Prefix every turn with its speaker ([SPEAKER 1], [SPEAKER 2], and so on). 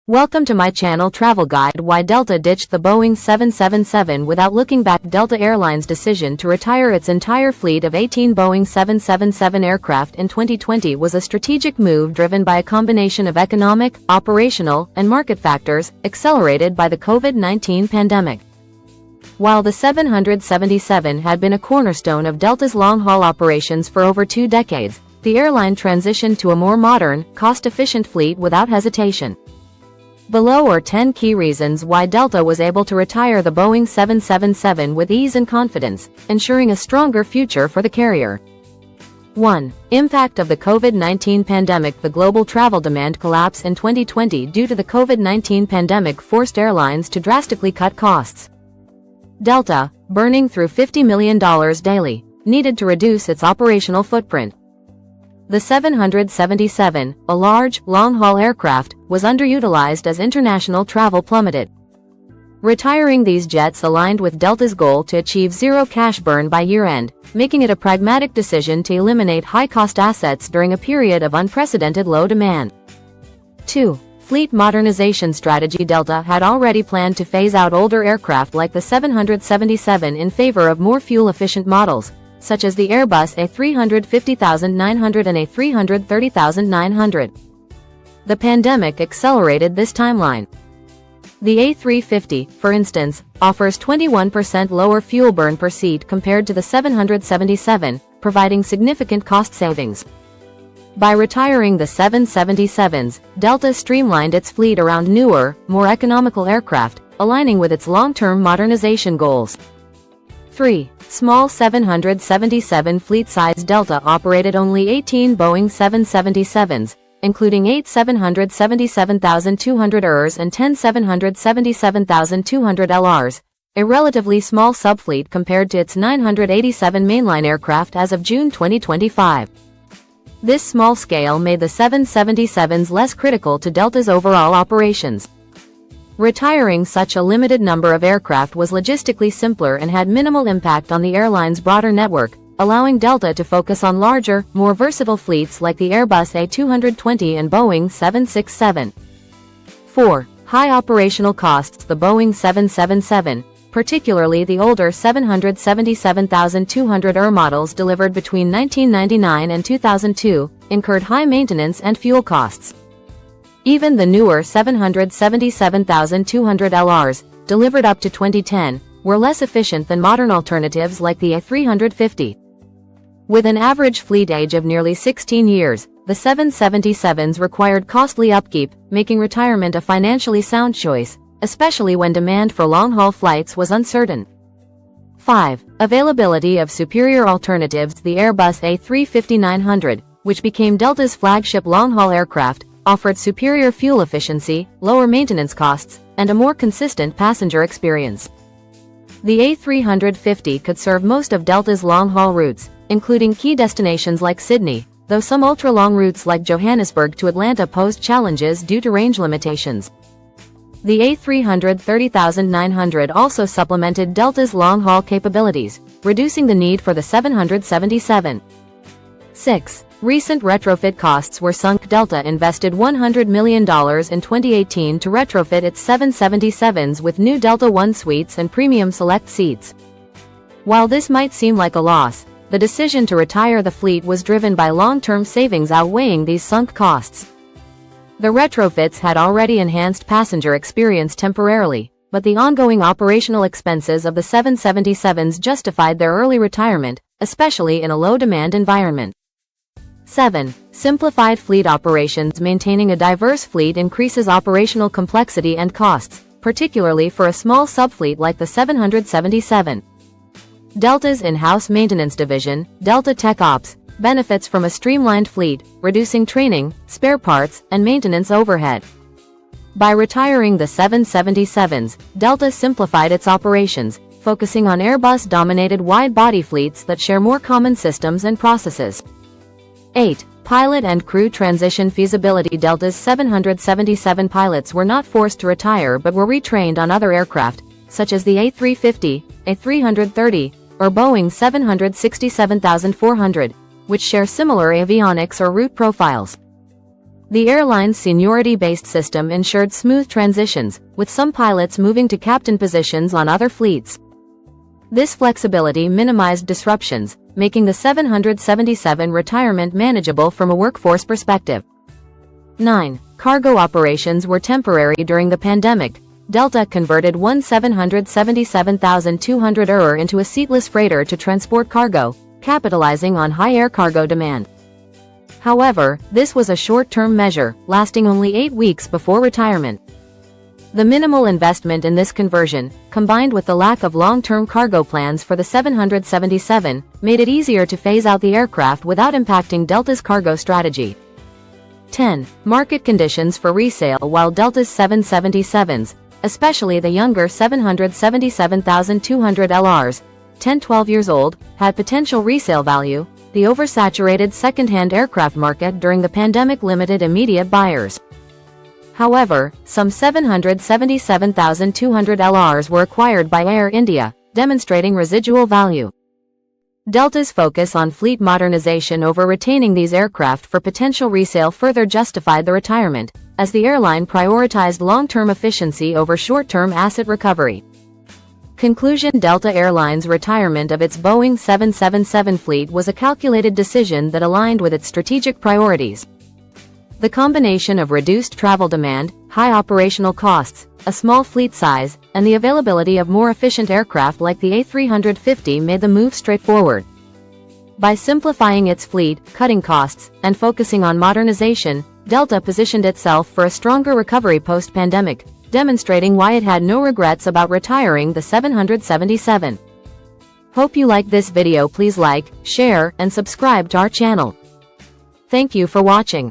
[SPEAKER 1] Welcome to my channel Travel Guide. Why Delta ditched the Boeing 777 without looking back. Delta Airlines' decision to retire its entire fleet of 18 Boeing 777 aircraft in 2020 was a strategic move driven by a combination of economic, operational, and market factors, accelerated by the COVID-19 pandemic. While the 777 had been a cornerstone of Delta's long-haul operations for over 2 decades, the airline transitioned to a more modern, cost-efficient fleet without hesitation. Below are 10 key reasons why Delta was able to retire the Boeing 777 with ease and confidence, ensuring a stronger future for the carrier. 1. Impact of the COVID-19 pandemic. The global travel demand collapse in 2020 due to the COVID-19 pandemic forced airlines to drastically cut costs. Delta, burning through $50 million daily, needed to reduce its operational footprint. The 777, a large, long-haul aircraft, was underutilized as international travel plummeted. Retiring these jets aligned with Delta's goal to achieve zero cash burn by year-end, making it a pragmatic decision to eliminate high-cost assets during a period of unprecedented low demand. 2. Fleet modernization strategy. Delta had already planned to phase out older aircraft like the 777 in favor of more fuel-efficient models, such as the Airbus A350-900 and A330-900. The pandemic accelerated this timeline. The A350, for instance, offers 21% lower fuel burn per seat compared to the 777, providing significant cost savings. By retiring the 777s, Delta streamlined its fleet around newer, more economical aircraft, aligning with its long-term modernization goals. 3. Small 777 fleet size. Delta operated only 18 Boeing 777s, including 8 777-200ERs and 10 777-200 LRs, a relatively small subfleet compared to its 987 mainline aircraft as of June 2025. This small scale made the 777s less critical to Delta's overall operations. Retiring such a limited number of aircraft was logistically simpler and had minimal impact on the airline's broader network, allowing Delta to focus on larger, more versatile fleets like the Airbus A220 and Boeing 767. 4. High operational costs. The Boeing 777, particularly the older 777-200ER models delivered between 1999 and 2002, incurred high maintenance and fuel costs. Even the newer 777-200 LRs, delivered up to 2010, were less efficient than modern alternatives like the A350. With an average fleet age of nearly 16 years, the 777s required costly upkeep, making retirement a financially sound choice, especially when demand for long-haul flights was uncertain. 5. Availability of superior alternatives. The Airbus A350-900, which became Delta's flagship long-haul aircraft, offered superior fuel efficiency, lower maintenance costs, and a more consistent passenger experience. The A350 could serve most of Delta's long-haul routes, including key destinations like Sydney, though some ultra-long routes like Johannesburg to Atlanta posed challenges due to range limitations. The A330-900 also supplemented Delta's long-haul capabilities, reducing the need for the 777. 6. Recent retrofit costs were sunk. Delta invested $100 million in 2018 to retrofit its 777s with new Delta One suites and premium select seats. While this might seem like a loss, the decision to retire the fleet was driven by long-term savings outweighing these sunk costs. The retrofits had already enhanced passenger experience temporarily, but the ongoing operational expenses of the 777s justified their early retirement, especially in a low-demand environment. 7. Simplified fleet operations. Maintaining a diverse fleet increases operational complexity and costs, particularly for a small subfleet like the 777. Delta's in-house maintenance division, Delta Tech Ops, benefits from a streamlined fleet, reducing training, spare parts, and maintenance overhead. By retiring the 777s, Delta simplified its operations, focusing on Airbus-dominated wide-body fleets that share more common systems and processes. 8. Pilot and crew transition. Feasibility. Delta's 777 pilots were not forced to retire but were retrained on other aircraft, such as the A350, A330, or Boeing 767-400, which share similar avionics or route profiles. The airline's seniority-based system ensured smooth transitions, with some pilots moving to captain positions on other fleets. This flexibility minimized disruptions, making the 777 retirement manageable from a workforce perspective. 9. Cargo operations were temporary during the pandemic. Delta converted one 777-200 into a seatless freighter to transport cargo, capitalizing on high air cargo demand. However, this was a short-term measure, lasting only 8 weeks before retirement. The minimal investment in this conversion, combined with the lack of long-term cargo plans for the 777, made it easier to phase out the aircraft without impacting Delta's cargo strategy. 10. Market conditions for resale. While Delta's 777s, especially the younger 777-200 LRs, 10-12 years old, had potential resale value, the oversaturated second-hand aircraft market during the pandemic limited immediate buyers. However, some 777-200 LRs were acquired by Air India, demonstrating residual value. Delta's focus on fleet modernization over retaining these aircraft for potential resale further justified the retirement, as the airline prioritized long-term efficiency over short-term asset recovery. Conclusion: Delta Airlines' retirement of its Boeing 777 fleet was a calculated decision that aligned with its strategic priorities. The combination of reduced travel demand, high operational costs, a small fleet size, and the availability of more efficient aircraft like the A350 made the move straightforward. By simplifying its fleet, cutting costs, and focusing on modernization, Delta positioned itself for a stronger recovery post-pandemic, demonstrating why it had no regrets about retiring the 777. Hope you liked this video. Please like, share, and subscribe to our channel. Thank you for watching.